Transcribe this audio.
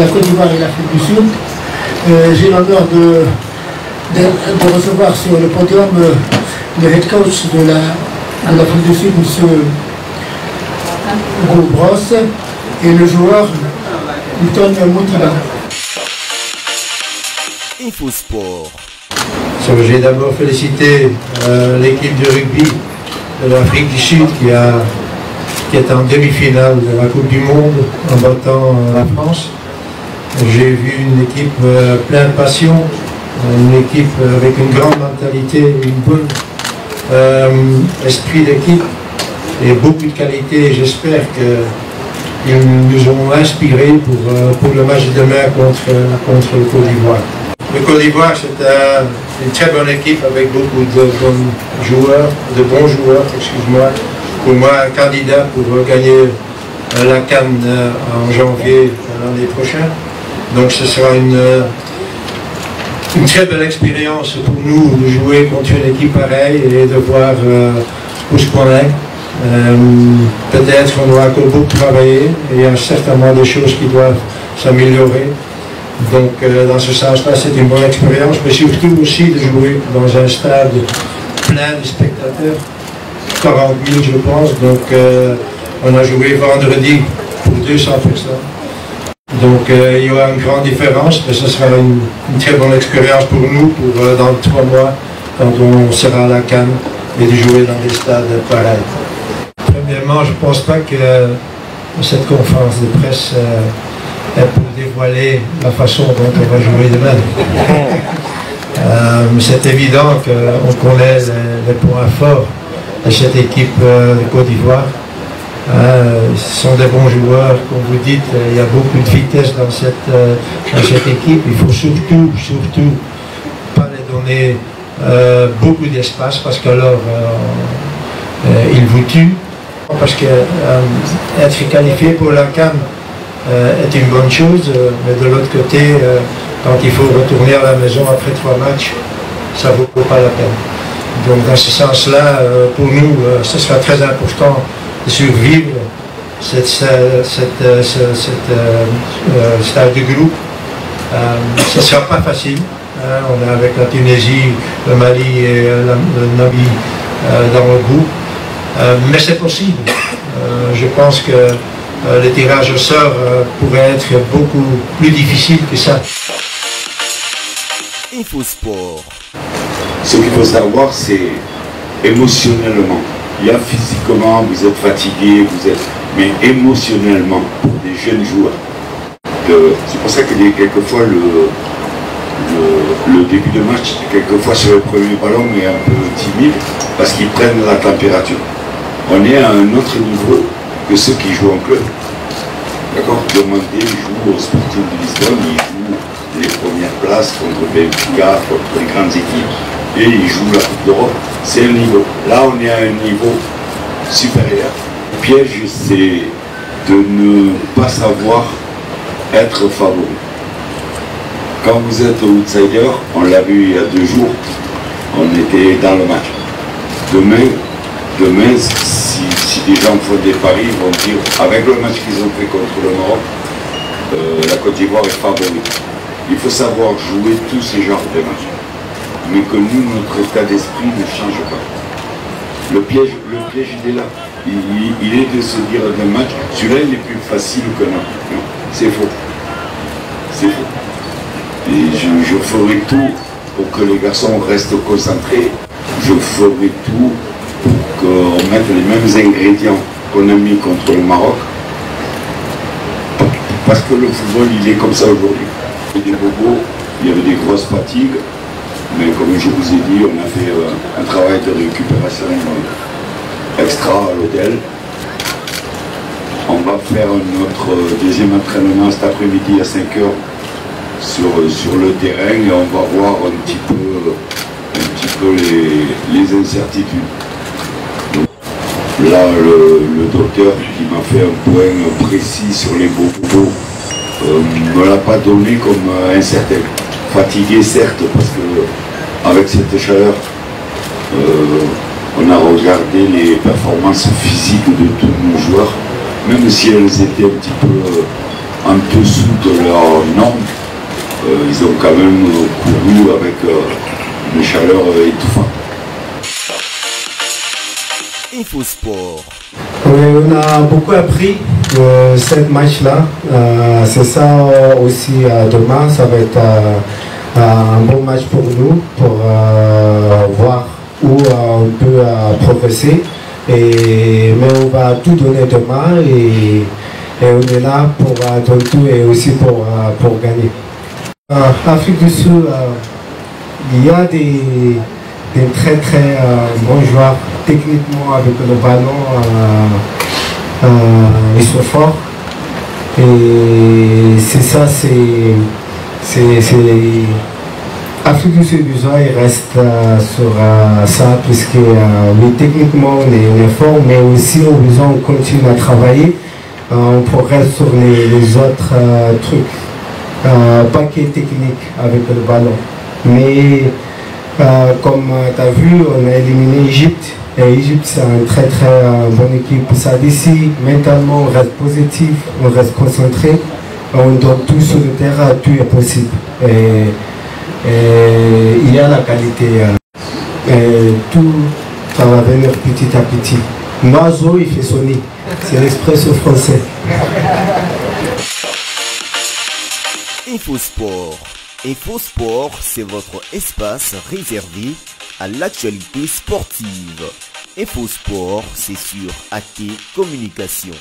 La Côte d'Ivoire et l'Afrique du Sud. J'ai l'honneur de recevoir sur le podium le head coach de l'Afrique du Sud, M. Gros et le joueur Milton Moutiba. InfoSport. J'ai d'abord félicité l'équipe de rugby de l'Afrique du Sud qui est en demi-finale de la Coupe du Monde en battant la France. J'ai vu une équipe pleine de passion, une équipe avec une grande mentalité, une bonne esprit d'équipe et beaucoup de qualité. J'espère qu'ils nous ont inspirés pour le match de demain contre le Côte d'Ivoire. Le Côte d'Ivoire, c'est une très bonne équipe avec beaucoup de bons joueurs, excuse-moi. Pour moi, un candidat pour gagner la CAN en janvier l'année prochaine. Donc ce sera une très belle expérience pour nous de jouer contre une équipe pareille et de voir où ce qu'on est. Peut-être qu'on doit encore beaucoup travailler et il y a certainement des choses qui doivent s'améliorer. Donc dans ce sens-là, c'est une bonne expérience, mais surtout aussi de jouer dans un stade plein de spectateurs, 40 000 je pense. Donc on a joué vendredi pour 200 personnes. Donc il y aura une grande différence, mais ce sera une très bonne expérience pour nous dans 3 mois, quand on sera à la CAN et de jouer dans des stades pareils. Premièrement, je ne pense pas que cette conférence de presse est pour dévoiler la façon dont on va jouer demain. C'est évident qu'on connaît les points forts de cette équipe de Côte d'Ivoire. Ce sont des bons joueurs, comme vous dites, il y a beaucoup de vitesse dans cette équipe. Il faut surtout pas les donner beaucoup d'espace parce qu'alors ils vous tuent. Parce que être qualifié pour la CAN est une bonne chose, mais de l'autre côté, quand il faut retourner à la maison après 3 matchs, ça ne vaut pas la peine. Donc dans ce sens-là, pour nous, ce sera très important de survivre cette stade de groupe. Ce ne sera pas facile. On est avec la Tunisie, le Mali et le Namibie dans le groupe. Mais c'est possible. Je pense que le tirage au sort pourrait être beaucoup plus difficile que ça. InfoSport. Ce qu'il faut savoir, c'est émotionnellement. Il y a physiquement, vous êtes fatigué, mais émotionnellement, pour des jeunes joueurs. C'est pour ça que quelquefois le début de match, quelquefois sur le premier ballon, est un peu timide parce qu'ils prennent la température. On est à un autre niveau que ceux qui jouent en club. D'accord? Demandez, ils jouent au Sporting de Lisbonne, ils jouent les premières places contre Benfica, contre les grandes équipes, et ils jouent la Coupe d'Europe. C'est un niveau. Là, on est à un niveau supérieur. Le piège, c'est de ne pas savoir être favori. Quand vous êtes outsider, on l'a vu il y a 2 jours, on était dans le match. Demain, si des gens font des paris, ils vont dire, avec le match qu'ils ont fait contre le Maroc, la Côte d'Ivoire est favorite. Il faut savoir jouer tous ces genres de matchs. Mais que nous, notre état d'esprit ne change pas. Le piège, il est là. Il est de se dire d'un match, celui-là, il est plus facile que non. Non, c'est faux. C'est faux. Et je ferai tout pour que les garçons restent concentrés. Je ferai tout pour qu'on mette les mêmes ingrédients qu'on a mis contre le Maroc. Parce que le football, il est comme ça aujourd'hui. Il y avait des bobos, il y avait des grosses fatigues. Mais comme je vous ai dit, on a fait un travail de récupération extra à l'hôtel. On va faire notre deuxième entraînement cet après-midi à 5 h sur le terrain et on va voir un petit peu les incertitudes. Donc, là, le docteur qui m'a fait un point précis sur les bobos ne me l'a pas donné comme incertain. Fatigué certes, parce que avec cette chaleur, on a regardé les performances physiques de tous nos joueurs, même si elles étaient un petit peu en dessous de leur norme, ils ont quand même couru avec une chaleur étouffante. InfoSport. Oui, on a beaucoup appris de cette match-là. C'est ça aussi demain, ça va être un bon match pour nous, pour voir où on peut progresser. Mais on va tout donner demain et on est là pour donner tout et aussi pour gagner. Afrique du Sud, il y a des très très bons joueurs techniquement avec le ballon, ils sont forts et c'est ça, Afrique du Sud, il reste sur ça puisque oui, techniquement on est fort, mais aussi on continue à travailler, on progresse sur les autres trucs, pas que technique avec le ballon, mais comme tu as vu, on a éliminé l'Égypte. Et l'Égypte, c'est une très très bonne équipe. Ça d'ici, mentalement, on reste positif, on reste concentré, on donne tout sur le terrain, tout est possible. Et il y a la qualité. Et tout, ça va venir petit à petit. L'oiseau, il fait son nid. C'est l'expression française. InfoSport. InfoSport, c'est votre espace réservé à l'actualité sportive. InfoSport, c'est sur AT Communication.